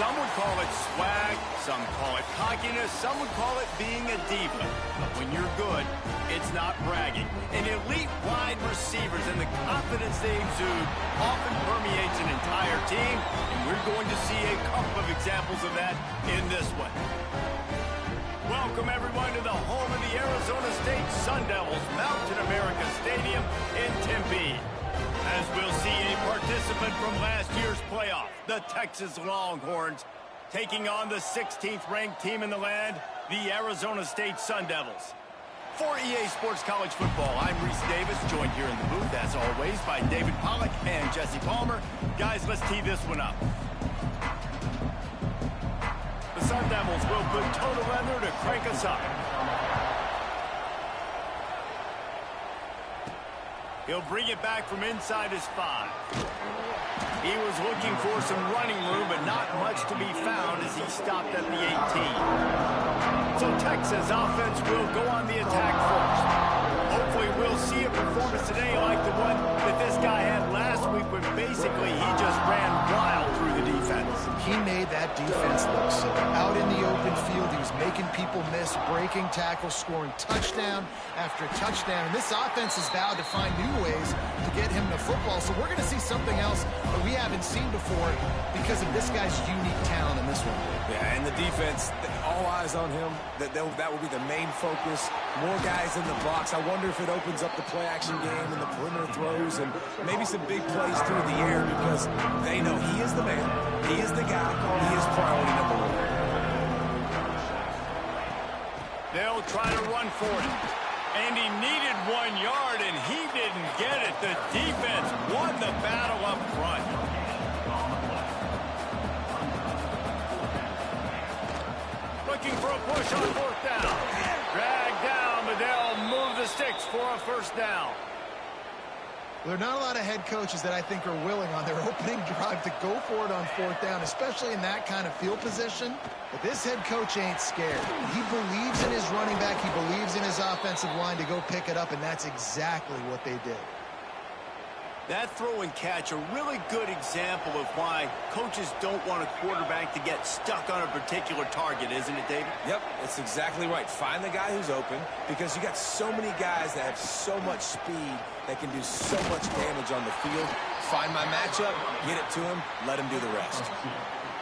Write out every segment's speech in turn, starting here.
Some would call it swag, some call it cockiness, some would call it being a diva. But when you're good, it's not bragging. And elite wide receivers and the confidence they exude often permeates an entire team, and we're going to see a couple of examples of that in this one. Welcome, everyone, to the home of the Arizona State Sun Devils, Mountain America Stadium in Tempe. As we'll see a participant from last year's playoff, the Texas Longhorns, taking on the 16th ranked team in the land, the Arizona State Sun Devils. For EA Sports College Football, I'm Reese Davis, joined here in the booth, as always, by David Pollack and Jesse Palmer. Guys, let's tee this one up. The Sun Devils will put total leather to crank us up. He'll bring it back from inside his 5. He was looking for some running room, but not much to be found as he stopped at the 18. So Texas offense will go on the attack first. Hopefully we'll see a performance today like the one that this guy had last week when basically he just ran wild through the defense. He made that defense look silly. Out in the open field, he was making people miss, breaking tackles, scoring touchdown after touchdown. And this offense has vowed to find new ways to get him to football. So we're going to see something else that we haven't seen before because of this guy's unique talent in this one. Yeah, and the defense, all eyes on him. That will be the main focus. More guys in the box. I wonder if it opens up the play-action game and the perimeter throws and maybe some big plays through the air because they know he is the man. He is the guy. He is priority number 1. They'll try to run for it. And he needed 1 yard, and he didn't get it. The defense won the battle up front. Looking for a push on 4th down. Dragged down, but they'll move the sticks for a 1st down. There are not a lot of head coaches that I think are willing on their opening drive to go for it on 4th down, especially in that kind of field position. But this head coach ain't scared. He believes in his running back. He believes in his offensive line to go pick it up, and that's exactly what they did. That throw and catch, a really good example of why coaches don't want a quarterback to get stuck on a particular target, isn't it, David? Yep, that's exactly right. Find the guy who's open because you got so many guys that have so much speed that can do so much damage on the field. Find my matchup, get it to him, let him do the rest.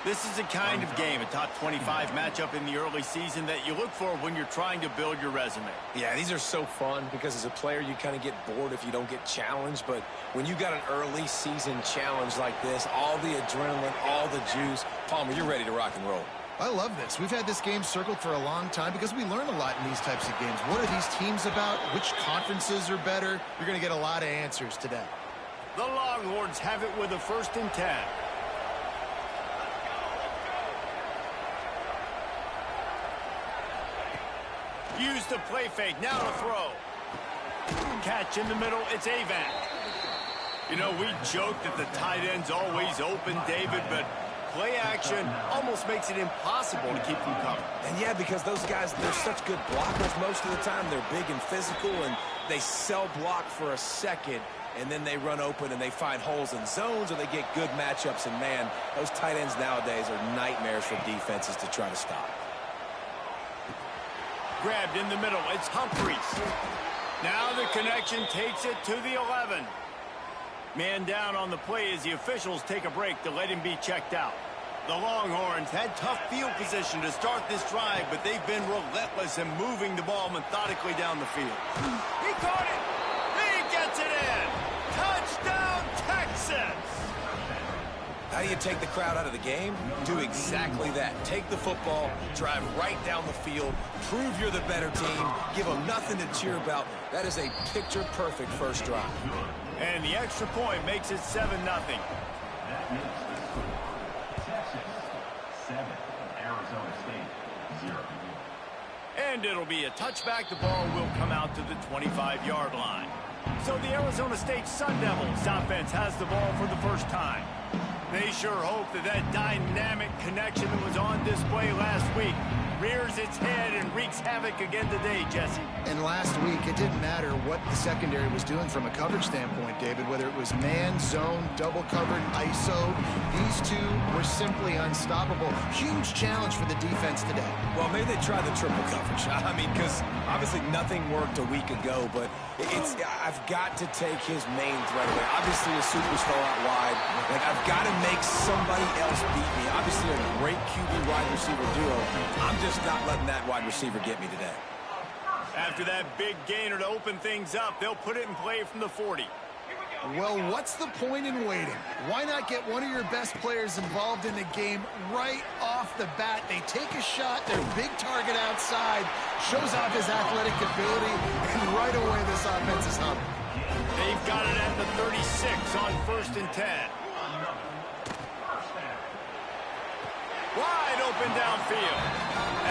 This is the kind of game, a top 25 matchup in the early season, that you look for when you're trying to build your resume. Yeah, these are so fun because as a player you kind of get bored if you don't get challenged, but when you got an early season challenge like this, all the adrenaline, all the juice, Palmer, you're ready to rock and roll. I love this. We've had this game circled for a long time because we learn a lot in these types of games. What are these teams about? Which conferences are better? You're going to get a lot of answers today. The Longhorns have it with a 1st and 10. Use the play fake, now to throw. Catch in the middle, it's Avac. You know, we joke that the tight end's always open, David, but play action almost makes it impossible to keep them covered. And yeah, because those guys, they're such good blockers most of the time. They're big and physical, and they sell block for a second, and then they run open and they find holes in zones or they get good matchups. And, man, those tight ends nowadays are nightmares for defenses to try to stop. Grabbed in the middle, it's Humphreys. Now the connection takes it to the 11. Man down on the play as the officials take a break to let him be checked out. The Longhorns had tough field position to start this drive, but they've been relentless in moving the ball methodically down the field. He caught it! He gets it in! Touchdown, Texas! How do you take the crowd out of the game? Do exactly that. Take the football, drive right down the field, prove you're the better team, give them nothing to cheer about. That is a picture-perfect first drive. And the extra point makes it 7-0. Texas 7, Arizona State 0. And it'll be a touchback. The ball will come out to the 25-yard line. So the Arizona State Sun Devils offense has the ball for the first time. They sure hope that that dynamic connection that was on display last week rears its head and wreaks havoc again today, Jesse. And last week, it didn't matter what the secondary was doing from a coverage standpoint, David, whether it was man, zone, double covered, ISO. These two were simply unstoppable. Huge challenge for the defense today. Well, maybe they tried the triple coverage. I mean, because obviously nothing worked a week ago, but I've got to take his main threat away. Obviously, a superstar out wide. Like, I've got to make somebody else beat me. Obviously, a great QB wide receiver duo. I'm just not letting that wide receiver get me today. After that big gainer to open things up, they'll put it in play from the 40. Well, what's the point in waiting? Why not get one of your best players involved in the game right off the bat? They take a shot, their big target outside, shows off his athletic ability, and right away this offense is humming. They've got it at the 36 on 1st and 10. Wide open downfield.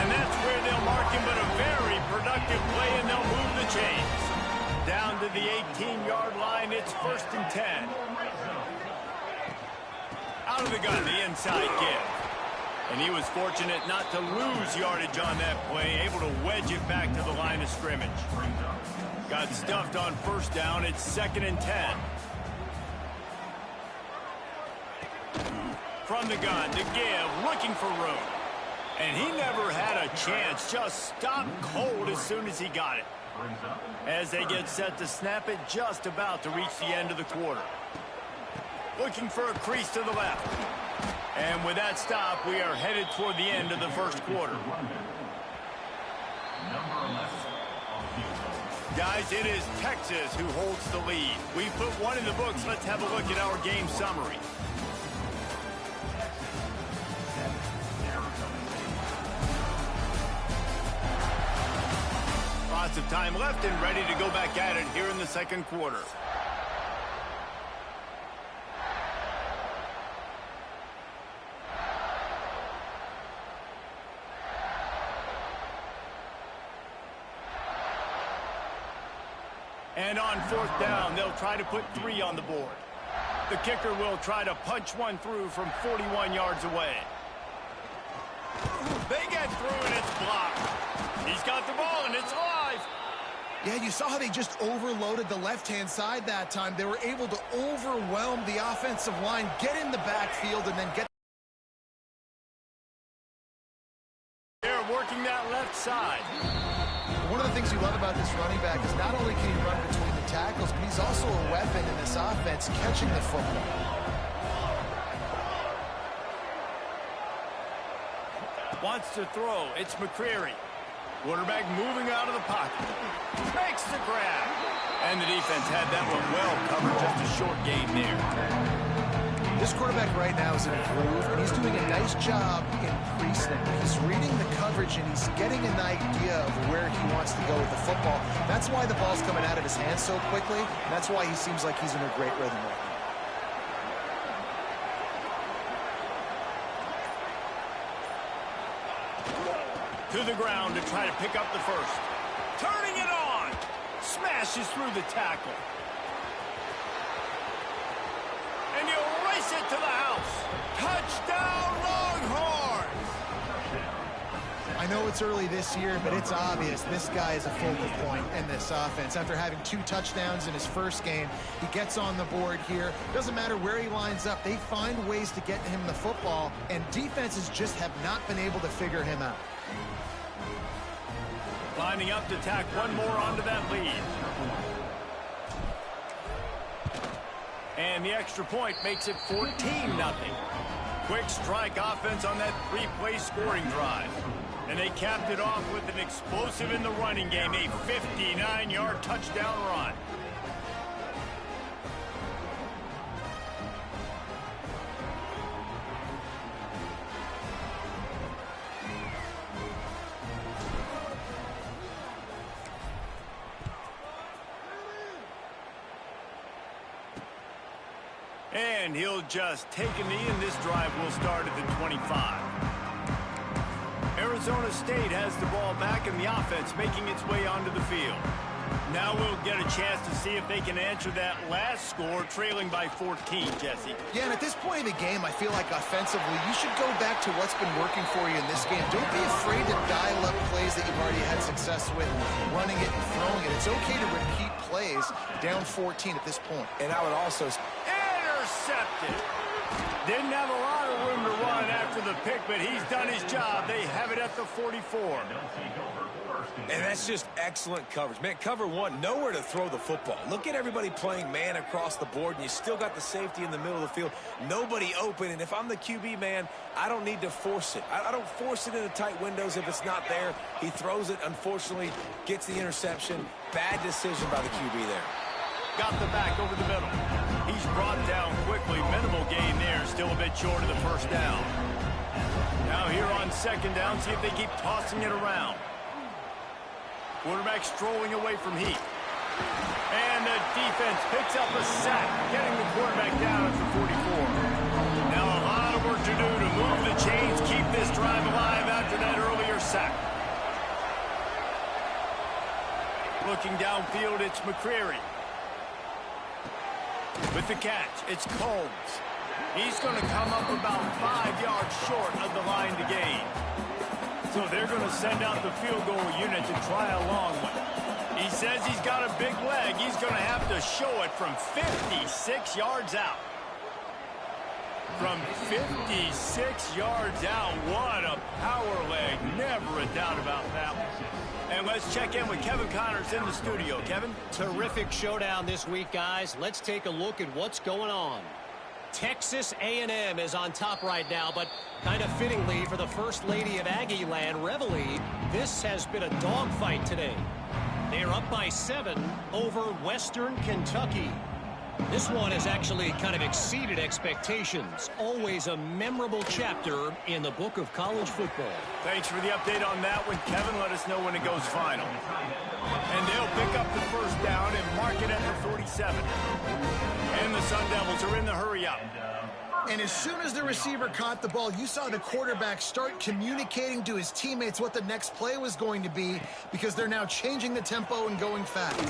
And that's where they'll mark him, but a very productive play, and they'll move the chains. Down to the 18-yard line, it's 1st and 10. Out of the gun, the inside give. And he was fortunate not to lose yardage on that play, able to wedge it back to the line of scrimmage. Got stuffed on 1st down, it's 2nd and 10. From the gun to give, looking for room. And he never had a chance, just stopped cold as soon as he got it. As they get set to snap it, just about to reach the end of the quarter. Looking for a crease to the left. And with that stop, we are headed toward the end of the 1st quarter. Guys, it is Texas who holds the lead. We put one in the books. Let's have a look at our game summary. Lots of time left and ready to go back at it here in the 2nd quarter. And on 4th down, they'll try to put 3 on the board. The kicker will try to punch one through from 41 yards away. They get through and it's blocked. He's got the ball and it's live. Yeah, you saw how they just overloaded the left-hand side that time. They were able to overwhelm the offensive line, get in the backfield, and then get... They're working that left side. One of the things you love about this running back is not only can he run between the tackles, but he's also a weapon in this offense, catching the football. Wants to throw. It's McCreary. Quarterback moving out of the pocket. Makes the grab. And the defense had that one well covered. Just a short gain there. This quarterback right now is in a groove, and he's doing a nice job in pre-snap. He's reading the coverage, and he's getting an idea of where he wants to go with the football. That's why the ball's coming out of his hands so quickly, and that's why he seems like he's in a great rhythm right now. To the ground to try to pick up the 1st. Turning it on. Smashes through the tackle. And he'll race it to the house. Touchdown, Longhorns! I know it's early this year, but it's obvious this guy is a focal point in this offense. After having 2 touchdowns in his first game, he gets on the board here. Doesn't matter where he lines up. They find ways to get him the football, and defenses just have not been able to figure him out. Lining up to tack one more onto that lead. And the extra point makes it 14-0. Quick strike offense on that 3-play scoring drive. And they capped it off with an explosive in the running game, a 59-yard touchdown run. And he'll just take a knee, and this drive will start at the 25. Arizona Arizona State has the ball back and the offense making its way onto the field. Now we'll get a chance to see if they can answer that last score, trailing by 14, Jesse. Yeah, and at this point in the game, I feel like offensively, you should go back to what's been working for you in this game. Don't be afraid to dial up plays that you've already had success with, running it and throwing it. It's okay to repeat plays down 14 at this point. And I would also... Intercepted. Didn't have a lot of room to run after the pick, but he's done his job. They have it at the 44. And that's just excellent coverage. Man, cover one, nowhere to throw the football. Look at everybody playing man across the board, and you still got the safety in the middle of the field. Nobody open, and if I'm the QB, man, I don't need to force it. I don't force it into tight windows if it's not there. He throws it, unfortunately, gets the interception. Bad decision by the QB there. Got the back over the middle. He's brought down quickly. Minimal gain there. Still a bit short of the first down. Now here on second down, see if they keep tossing it around. Quarterback strolling away from Heat. And the defense picks up a sack, getting the quarterback down at the 44. Now a lot of work to do to move the chains, keep this drive alive after that earlier sack. Looking downfield, it's McCreary. With the catch, it's Combs. He's going to come up about 5 yards short of the line to gain. So they're going to send out the field goal unit to try a long one. He says he's got a big leg. He's going to have to show it from 56 yards out. From 56 yards out, what a power leg. Never a doubt about that one. And let's check in with Kevin Connors in the studio. Kevin? Terrific showdown this week, guys. Let's take a look at what's going on. Texas A&M is on top right now, but kind of fittingly for the First Lady of Aggie Land, Reveille, this has been a dogfight today. They're up by 7 over Western Kentucky. This one has actually kind of exceeded expectations. Always a memorable chapter in the book of college football. Thanks for the update on that one, Kevin. Let us know when it goes final. And they'll pick up the first down and mark it at the 47. And the Sun Devils are in the hurry-up. And as soon as the receiver caught the ball, you saw the quarterback start communicating to his teammates what the next play was going to be, because they're now changing the tempo and going fast.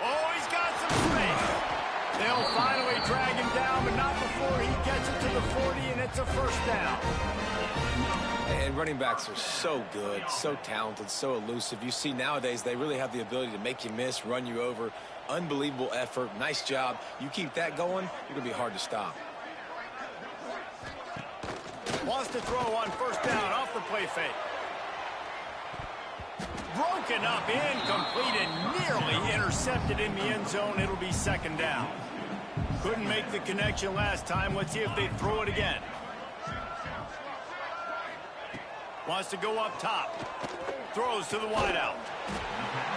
Oh, he's got some space. They'll finally drag him down, but not before he gets it to the 40, and it's a first down. And running backs are so good, so talented, so elusive. You see nowadays they really have the ability to make you miss, run you over. Unbelievable effort. Nice job. You keep that going, you're going to be hard to stop. Wants to throw on first down off the play fake. Broken up, incomplete, and nearly intercepted in the end zone. It'll be second down. Couldn't make the connection last time. Let's see if they throw it again. Wants to go up top. Throws to the wideout.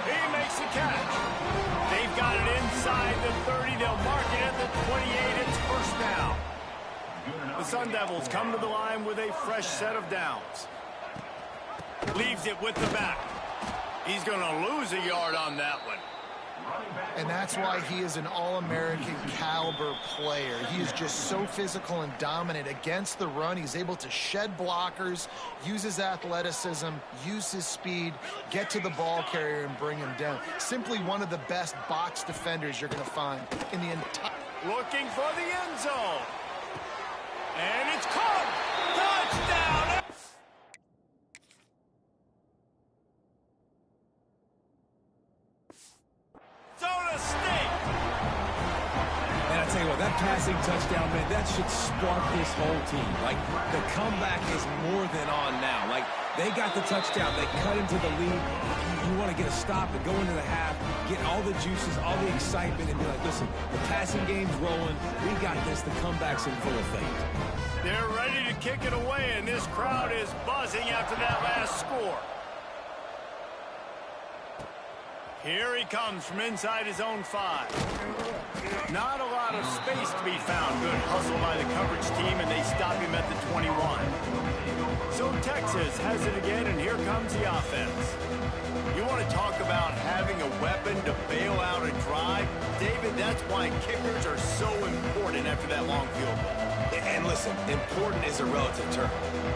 He makes the catch. They've got it inside the 30. They'll mark it at the 28. It's first down. The Sun Devils come to the line with a fresh set of downs. Leaves it with the back. He's going to lose a yard on that one. And that's why he is an All-American caliber player. He is just so physical and dominant against the run. He's able to shed blockers, use his athleticism, use his speed, get to the ball carrier and bring him down. Simply one of the best box defenders you're going to find in the entire... Looking for the end zone. And it's caught. Touchdown. Tell you what, that passing touchdown, man, that should spark this whole team. Like, the comeback is more than on now. Like, they got the touchdown. They cut into the lead. You want to get a stop and go into the half, get all the juices, all the excitement, and be like, listen, the passing game's rolling. We got this. The comeback's in full effect. They're ready to kick it away, and this crowd is buzzing after that last score. Here he comes from inside his own 5. Not a lot of space to be found. Good hustle by the coverage team, and they stop him at the 21. So Texas has it again, and here comes the offense. You want to talk about having a weapon to bail out a drive? David, that's why kickers are so important after that long field goal. And listen, important is a relative term.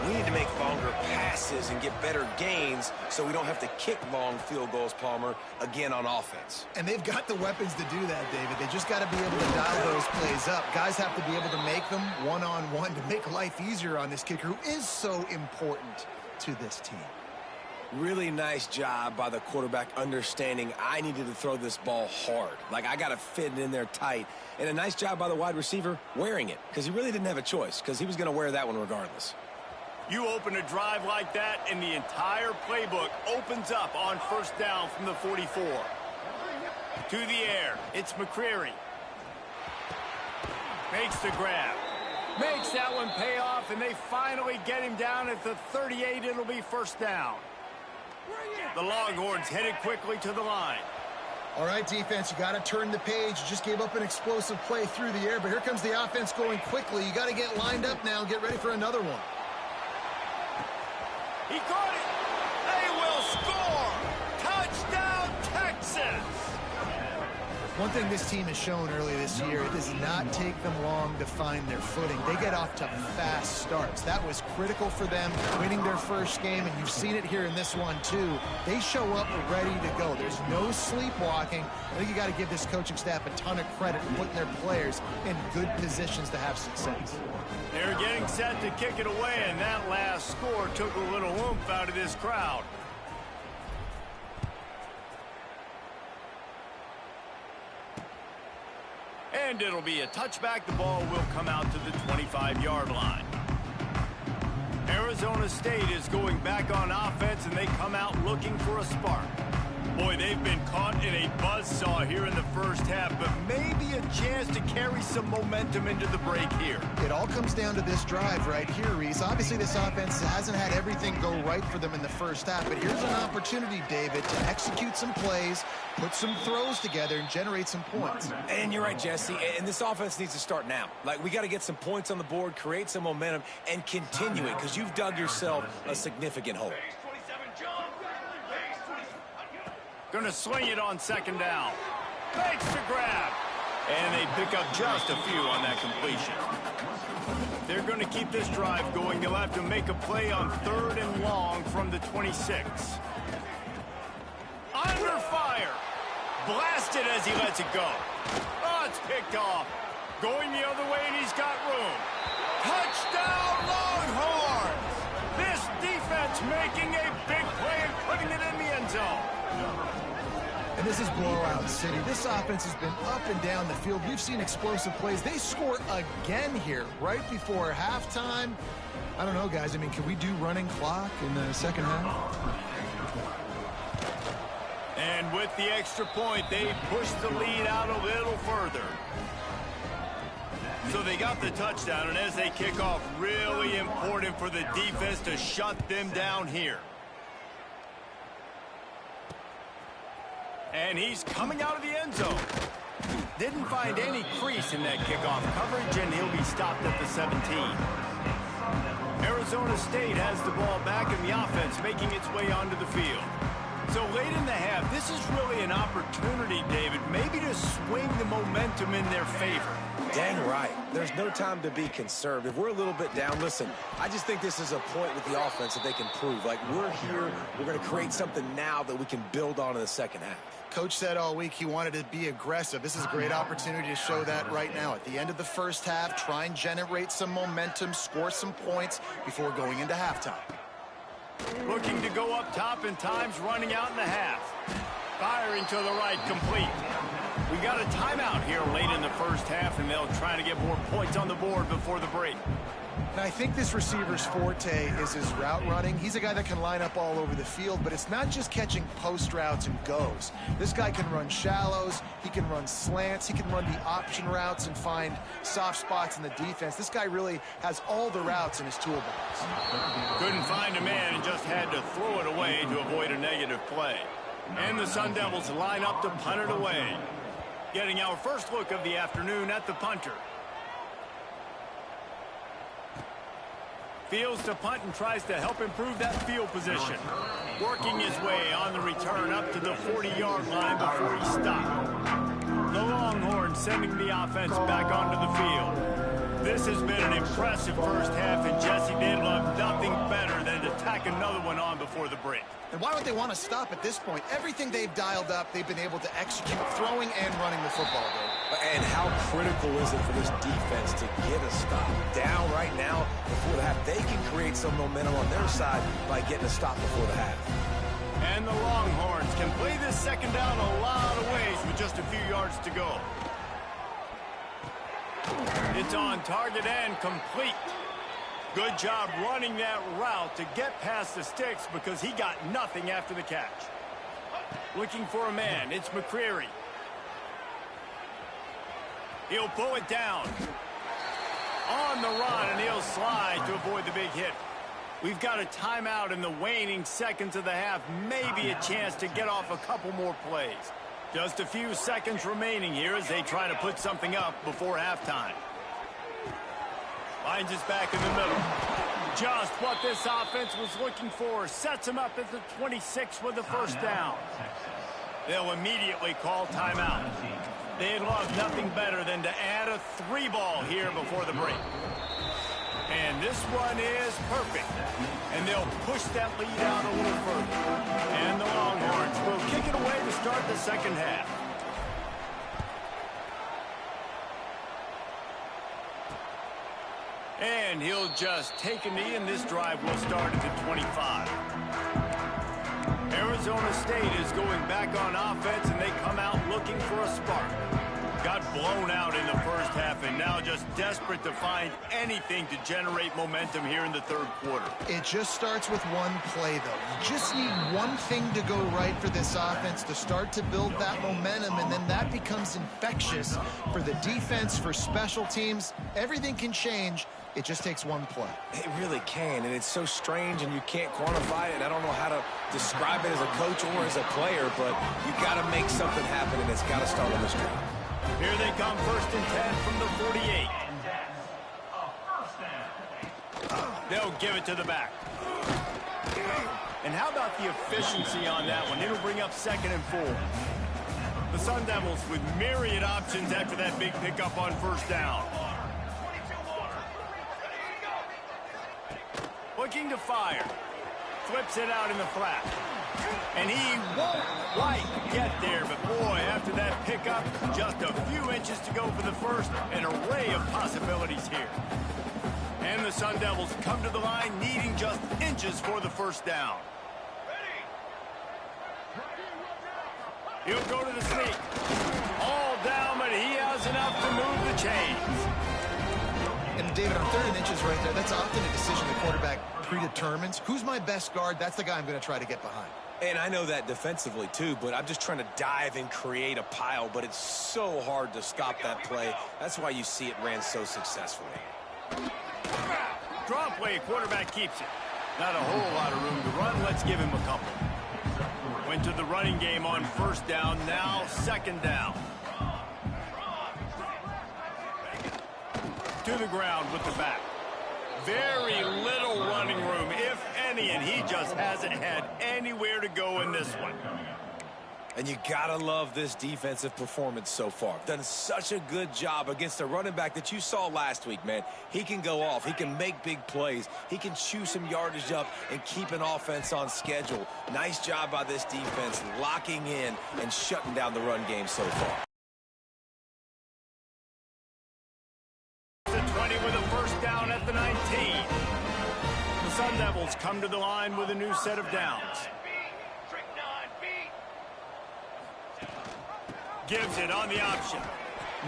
We need to make longer passes and get better gains so we don't have to kick long field goals, Palmer, again on offense. And they've got the weapons to do that, David. They just got to be able to dial those plays up. Guys have to be able to make them one-on-one to make life easier on this kicker who is so important to this team. Really nice job by the quarterback understanding I needed to throw this ball hard. Like, I got to fit it in there tight. And a nice job by the wide receiver wearing it, because he really didn't have a choice, because he was going to wear that one regardless. You open a drive like that, and the entire playbook opens up on first down from the 44. To the air, it's McCreary. Makes the grab. Makes that one pay off, and they finally get him down at the 38. It'll be first down. The Longhorns headed quickly to the line. All right, defense, you got to turn the page. You just gave up an explosive play through the air, but here comes the offense going quickly. You got to get lined up now and get ready for another one. He caught it. They will score. Touchdown, Texas. One thing this team has shown early this year, it does not take them long to find their footing. They get off to fast starts. That was critical for them, winning their first game, and you've seen it here in this one, too. They show up ready to go. There's no sleepwalking. I think you got to give this coaching staff a ton of credit for putting their players in good positions to have success. They're getting set to kick it away, and that last score took a little oomph out of this crowd. And it'll be a touchback. The ball will come out to the 25-yard line. Arizona State is going back on offense, and they come out looking for a spark. Boy, they've been caught in a buzzsaw here in the first half, but maybe a chance to carry some momentum into the break here. It all comes down to this drive right here, Reese. Obviously, this offense hasn't had everything go right for them in the first half, but here's an opportunity, David, to execute some plays, put some throws together, and generate some points. And you're right, Jesse, and this offense needs to start now. Like, we got to get some points on the board, create some momentum, and continue it, because you've dug yourself a significant hole. Going to swing it on second down. Makes the grab. And they pick up just a few on that completion. They're going to keep this drive going. They'll have to make a play on third and long from the 26. Under fire. Blasted as he lets it go. Oh, it's picked off. Going the other way, and he's got room. Touchdown, Longhorns! This defense making a big play and putting it in the end zone. And this is blowout city. This offense has been up and down the field. We've seen explosive plays. They score again here right before halftime. I don't know, guys. I mean, can we do running clock in the second half? And with the extra point, they push the lead out a little further. So they got the touchdown, and as they kick off, really important for the defense to shut them down here. And he's coming out of the end zone. Didn't find any crease in that kickoff coverage, and he'll be stopped at the 17. Arizona State has the ball back in the offense, making its way onto the field. So late in the half, this is really an opportunity, David, maybe to swing the momentum in their favor. Dang right. There's no time to be conservative. We're a little bit down. Listen, I just think this is a point with the offense that they can prove. Like, we're here, we're going to create something now that we can build on in the second half. Coach said all week he wanted to be aggressive. This is a great opportunity to show that right now. At the end of the first half, try and generate some momentum, score some points before going into halftime. Looking to go up top, and time's running out in the half. Firing to the right, complete. We got a timeout here late in the first half, and they'll try to get more points on the board before the break. And I think this receiver's forte is his route running. He's a guy that can line up all over the field, but it's not just catching post routes and goes. This guy can run shallows, he can run slants, he can run the option routes and find soft spots in the defense. This guy really has all the routes in his toolbox. Couldn't find a man and just had to throw it away to avoid a negative play. And the Sun Devils line up to punt it away. Getting our first look of the afternoon at the punter. Fields to punt and tries to help improve that field position. Working his way on the return up to the 40-yard line before he stopped. The Longhorns sending the offense back onto the field. This has been an impressive first half, and Jesse, they'd love nothing better than to tack another one on before the break. And why would they want to stop at this point? Everything they've dialed up, they've been able to execute, throwing and running the football, Dave. And how critical is it for this defense to get a stop? Down right now before the half. They can create some momentum on their side by getting a stop before the half. And the Longhorns can play this second down a lot of ways with just a few yards to go. It's on target and complete. Good job running that route to get past the sticks because he got nothing after the catch. Looking for a man. It's McCreary. He'll pull it down. On the run, and he'll slide to avoid the big hit. We've got a timeout in the waning seconds of the half. Maybe a chance to get off a couple more plays. Just a few seconds remaining here as they try to put something up before halftime. Finds us back in the middle. Just what this offense was looking for. Sets him up at the 26 with the first down. They'll immediately call timeout. They'd love nothing better than to add a 3-ball here before the break. And this one is perfect. And they'll push that lead out a little further. And the Longhorns will kick it away to start the second half. And he'll just take a knee, and this drive will start at the 25. Arizona State is going back on offense, and they come out looking for a spark. Got blown out in the first half, and now just desperate to find anything to generate momentum here in the third quarter. It just starts with one play, though. You just need one thing to go right for this offense to start to build that momentum, and then that becomes infectious for the defense, for special teams. Everything can change. It just takes one play. It really can, and it's so strange, and you can't quantify it. I don't know how to describe it as a coach or as a player, but you got to make something happen, and it's got to start on this drive. Here they come, 1st and 10 from the 48. They'll give it to the back. And how about the efficiency on that one? It'll bring up 2nd and 4. The Sun Devils with myriad options after that big pickup on first down. Looking to fire. Flips it out in the flat. And he won't quite get there, but boy, after that pickup, just a few inches to go for the first. An array of possibilities here. And the Sun Devils come to the line needing just inches for the first down. He'll go to the sneak. All down, but he has enough to move the chains. And David, on 3rd and inches right there, that's often a decision the quarterback predetermines. Who's my best guard? That's the guy I'm going to try to get behind. And I know that defensively, too, but I'm just trying to dive and create a pile, but it's so hard to stop that play. That's why you see it ran so successfully. Draw play, quarterback keeps it. Not a whole lot of room to run. Let's give him a couple. Went to the running game on first down, now 2nd down. To the ground with the back. Very little running room, if any, and he just hasn't had anywhere to go in this one. And you gotta love this defensive performance so far. Done such a good job against a running back that you saw last week, man. He can go off. He can make big plays. He can chew some yardage up and keep an offense on schedule. Nice job by this defense locking in and shutting down the run game so far. The 20 with a first down at the 19. The Sun Devils come to the line with a new set of downs. Gives it on the option.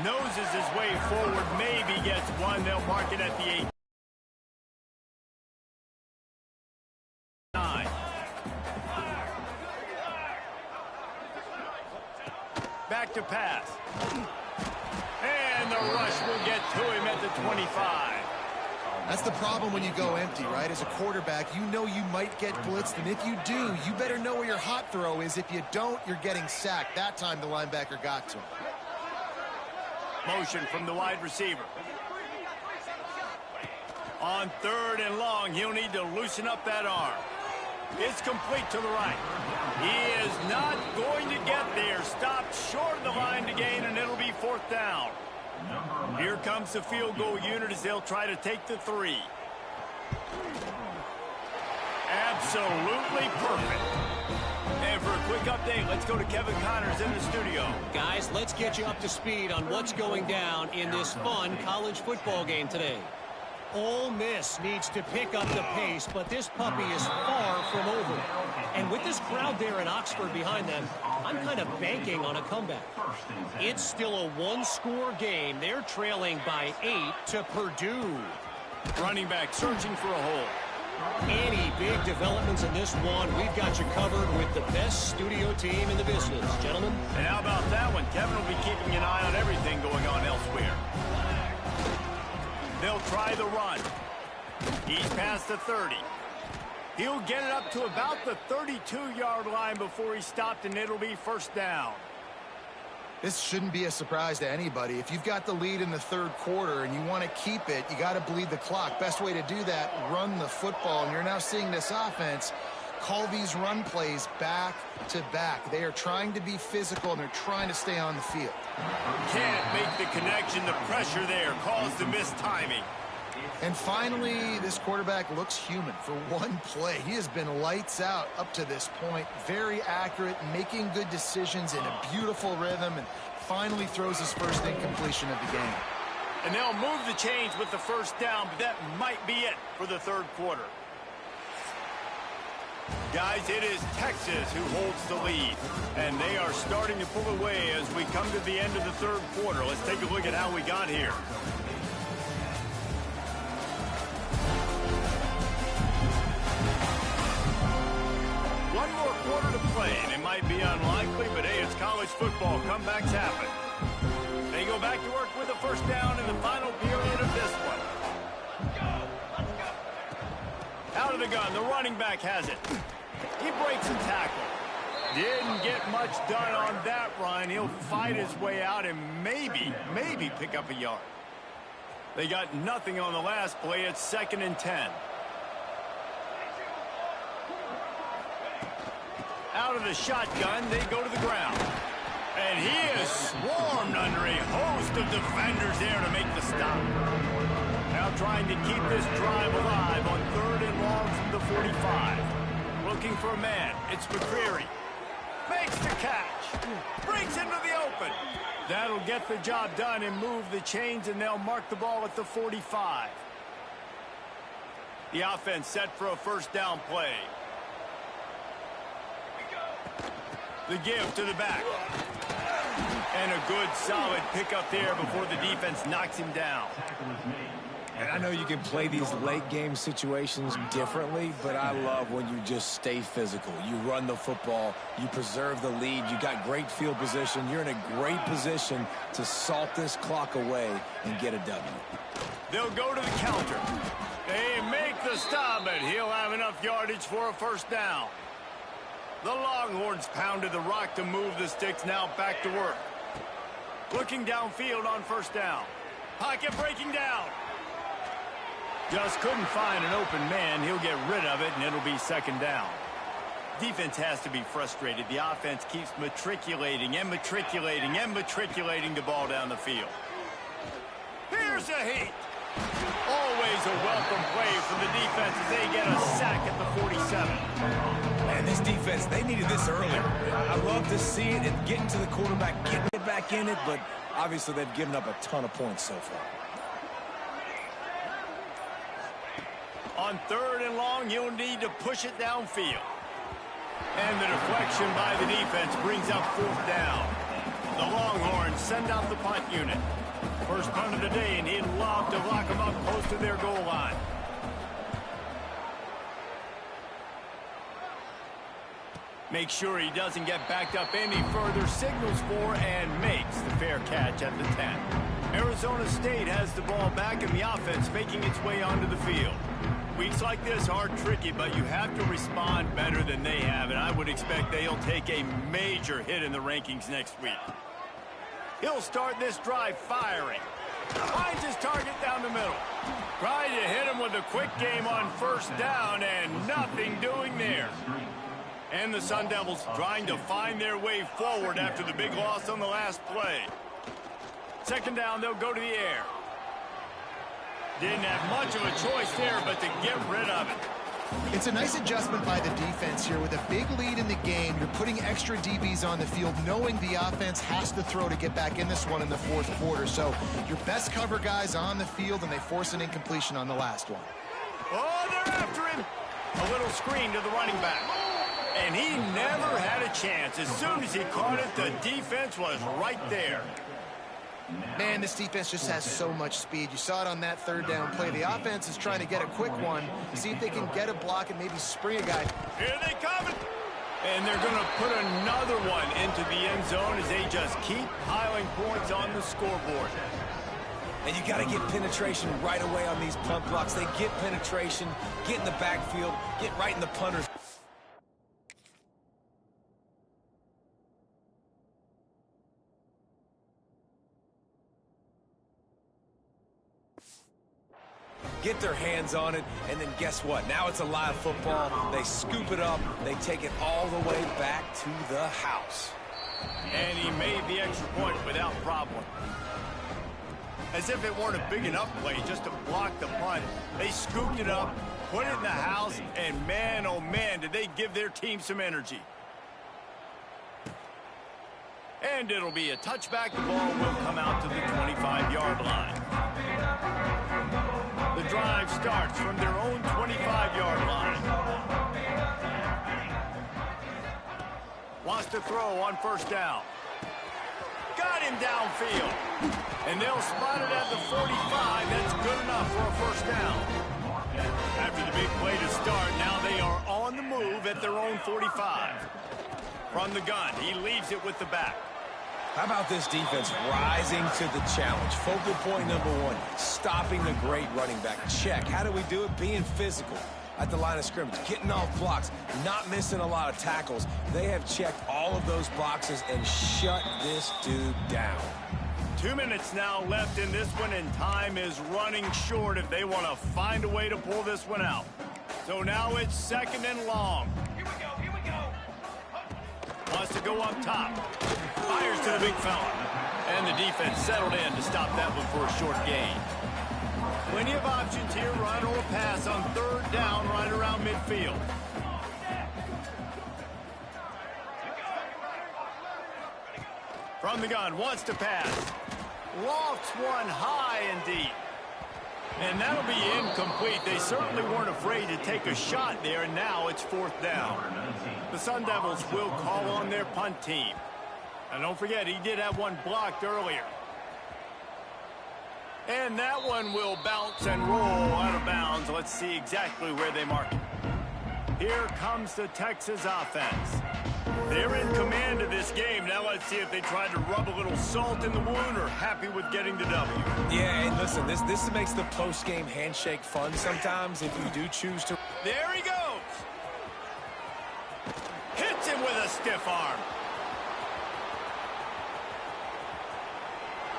Noses his way forward, maybe gets one. They'll mark it at the 8. 9. Back to pass. And the rush will get to him at the 25. That's the problem when you go empty, right? As a quarterback, you know you might get blitzed, and if you do, you better know where your hot throw is. If you don't, you're getting sacked. That time the linebacker got to him. Motion from the wide receiver. On 3rd and long, he'll need to loosen up that arm. It's complete to the right. He is not going to get there. Stopped short of the line to gain, and it'll be 4th down. Here comes the field goal unit as they'll try to take the 3. Absolutely perfect. And for a quick update, let's go to Kevin Connors in the studio. Guys, let's get you up to speed on what's going down in this fun college football game today. Ole Miss needs to pick up the pace, but this puppy is far from over. And with this crowd there in Oxford behind them, I'm kind of banking on a comeback. It's still a one-score game. They're trailing by 8 to Purdue. Running back searching for a hole. Any big developments in this one, we've got you covered with the best studio team in the business, gentlemen. And how about that one? Kevin will be keeping an eye on everything going on elsewhere. They'll try the run. He's past the 30. He'll get it up to about the 32-yard line before he stopped, and it'll be first down. This shouldn't be a surprise to anybody. If you've got the lead in the third quarter and you want to keep it, you got to bleed the clock. Best way to do that, run the football. And you're now seeing this offense call these run plays back to back. They are trying to be physical, and they're trying to stay on the field. Can't make the connection. The pressure there caused the missed timing. And finally, this quarterback looks human for one play. He has been lights out up to this point. Very accurate, making good decisions in a beautiful rhythm, and finally throws his first incompletion of the game. And they'll move the chains with the first down, but that might be it for the third quarter. Guys, it is Texas who holds the lead, and they are starting to pull away as we come to the end of the third quarter. Let's take a look at how we got here. One more quarter to play, and it might be unlikely, but hey, it's college football. Comebacks happen. They go back to work with a first down in the final period of this one. Out of the gun, the running back has it. He breaks a tackle. Didn't get much done on that run. He'll fight his way out and maybe pick up a yard. They got nothing on the last play. It's 2nd and 10. Out of the shotgun, they go to the ground. And he is swarmed under a host of defenders there to make the stop. Now trying to keep this drive alive on 3rd and long from the 45. Looking for a man. It's McCreary. Makes the catch. Breaks into the open. That'll get the job done and move the chains, and they'll mark the ball at the 45. The offense set for a first down play. The give to the back. And a good, solid pickup there before the defense knocks him down. And I know you can play these late-game situations differently, but I love when you just stay physical. You run the football. You preserve the lead. You got great field position. You're in a great position to salt this clock away and get a W. They'll go to the counter. They make the stop, but he'll have enough yardage for a first down. The Longhorns pounded the rock to move the sticks, now back to work. Looking downfield on first down. Pocket breaking down. Just couldn't find an open man. He'll get rid of it, and it'll be 2nd down. Defense has to be frustrated. The offense keeps matriculating and matriculating and matriculating the ball down the field. Here's a heat. Always a welcome play for the defense as they get a sack at the 47. And this defense, they needed this earlier. I love to see it and getting to the quarterback, getting it back in it, but obviously they've given up a ton of points so far. On 3rd and long, you'll need to push it downfield. And the deflection by the defense brings up 4th down. The Longhorns send out the punt unit. First punt of the day, and he'd love to lock them up close to their goal line. Make sure he doesn't get backed up any further. Signals for and makes the fair catch at the 10. Arizona State has the ball back, and the offense making its way onto the field. Weeks like this are tricky, but you have to respond better than they have, and I would expect they'll take a major hit in the rankings next week. He'll start this drive firing. Finds his target down the middle. Trying to hit him with a quick game on first down, and nothing doing there. And the Sun Devils trying to find their way forward after the big loss on the last play. second down, they'll go to the air. Didn't have much of a choice there, but to get rid of it. It's a nice adjustment by the defense here. With a big lead in the game, you're putting extra DBs on the field, knowing the offense has to throw to get back in this one in the fourth quarter. So your best cover guys on the field, and they force an incompletion on the last one. Oh, they're after him. A little screen to the running back. And he never had a chance. As soon as he caught it, the defense was right there. Man, this defense just has so much speed. You saw it on that third down play. The offense is trying to get a quick one, see if they can get a block and maybe spring a guy. Here they come. And they're going to put another one into the end zone as they just keep piling points on the scoreboard. And you got to get penetration right away on these punt blocks. They get penetration, get in the backfield, get right in the punter's. Get their hands on it, and then guess what? Now it's a live football. They scoop it up. They take it all the way back to the house. And he made the extra point without problem. As if it weren't a big enough play just to block the punt. They scooped it up, put it in the house, and man, oh man, did they give their team some energy. And it'll be a touchback. The ball will come out to the 25-yard line. The drive starts from their own 25-yard line. Wants to throw on first down. Got him downfield. And they'll spot it at the 45. That's good enough for a first down. After the big play to start, now they are on the move at their own 45. From the gun, he leaves it with the back. How about this defense rising to the challenge? Focal point number one, stopping the great running back. Check. How do we do it? Being physical at the line of scrimmage, getting off blocks, not missing a lot of tackles. They have checked all of those boxes and shut this dude down. 2 minutes now left in this one, and time is running short if they want to find a way to pull this one out. So now it's second and long. Here we go. Wants to go up top. Fires to the big fella. And the defense settled in to stop that one for a short gain. Plenty of options here, run or pass on third down right around midfield. From the gun, wants to pass. Lofts one high and deep. And that'll be incomplete. They certainly weren't afraid to take a shot there, and now it's fourth down. The Sun Devils will call on their punt team. And don't forget, he did have one blocked earlier. And that one will bounce and roll out of bounds. Let's see exactly where they mark it. Here comes the Texas offense. They're in command of this game. Now let's see if they try to rub a little salt in the wound or happy with getting the W. Yeah, and listen, this makes the post-game handshake fun sometimes if you do choose to. There he goes. Hits him with a stiff arm.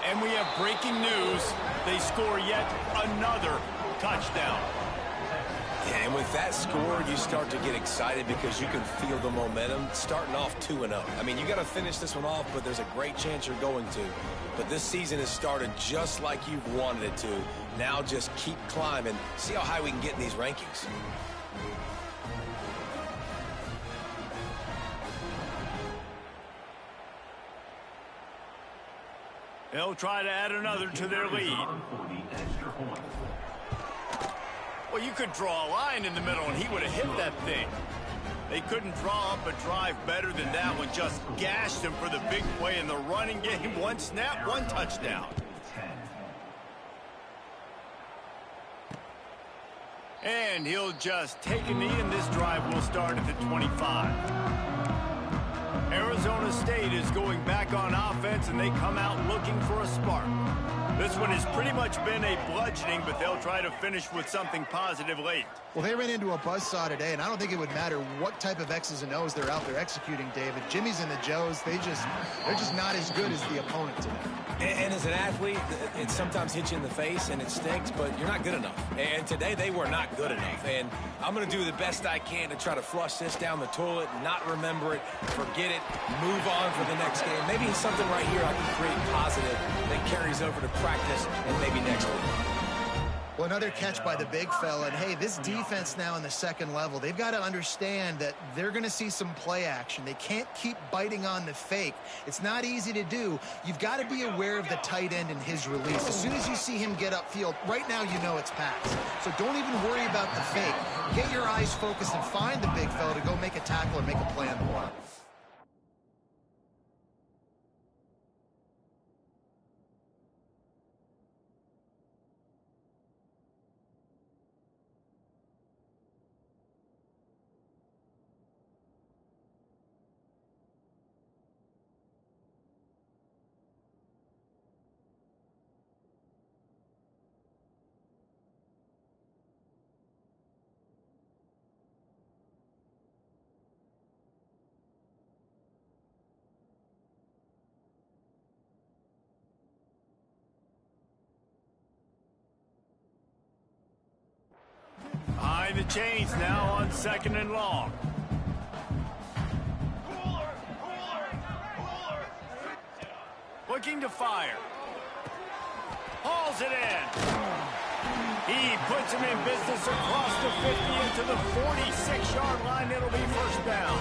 And we have breaking news. They score yet another touchdown. And with that score, you start to get excited because you can feel the momentum starting off 2-0. I mean, you got to finish this one off, but there's a great chance you're going to. But this season has started just like you've wanted it to. Now just keep climbing. See how high we can get in these rankings. They'll try to add another to their lead. Well, you could draw a line in the middle, and he would have hit that thing. They couldn't draw up a drive better than that one. Just gashed him for the big play in the running game. One snap, one touchdown. And he'll just take a knee, and this drive will start at the 25. Arizona State is going back on offense, and they come out looking for a spark. This one has pretty much been a bludgeoning, but they'll try to finish with something positive late. Well, they ran into a buzzsaw today, and I don't think it would matter what type of X's and O's they're out there executing, David. Jimmy's and the Joes, they're just not as good as the opponent today. And as an athlete, it sometimes hits you in the face and it stinks, but you're not good enough. And today they were not good enough. And I'm going to do the best I can to try to flush this down the toilet, not remember it, forget it, it, move on for the next game. Maybe something right here I can create positive that carries over to practice and maybe next week. Well, another catch by the big fella. And, hey, this defense now in the second level, they've got to understand that they're going to see some play action. They can't keep biting on the fake. It's not easy to do. You've got to be aware of the tight end and his release. As soon as you see him get upfield, right now you know it's pass. So don't even worry about the fake. Get your eyes focused and find the big fella to go make a tackle or make a play on the run. Behind the chains now on 2nd and long. Looking to fire. Hauls it in. He puts him in business across the 50 into the 46-yard line. It'll be first down.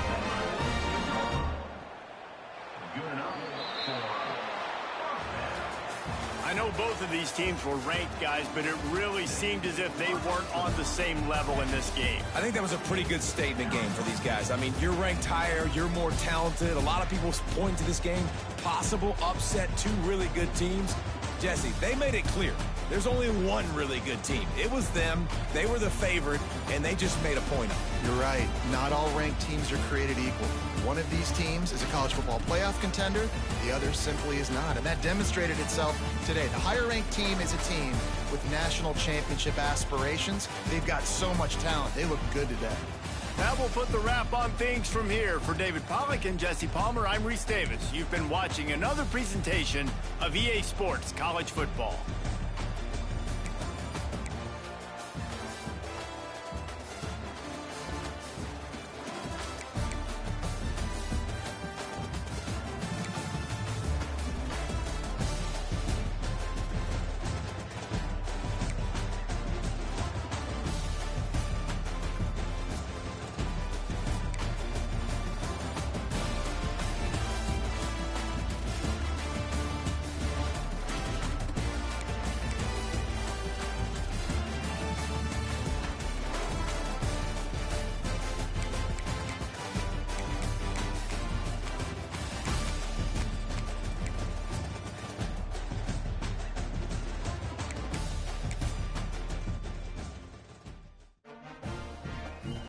I know both of these teams were ranked, guys, but it really seemed as if they weren't on the same level in this game. I think that was a pretty good statement game for these guys. I mean, you're ranked higher, you're more talented. A lot of people point to this game, possible upset, two really good teams. Jesse, they made it clear. There's only one really good team. It was them. They were the favorite, and they just made a point of it. You're right. Not all ranked teams are created equal. One of these teams is a college football playoff contender. The other simply is not. And that demonstrated itself today. The higher-ranked team is a team with national championship aspirations. They've got so much talent. They look good today. That will put the wrap on things from here. For David Pollack and Jesse Palmer, I'm Reese Davis. You've been watching another presentation of EA Sports College Football.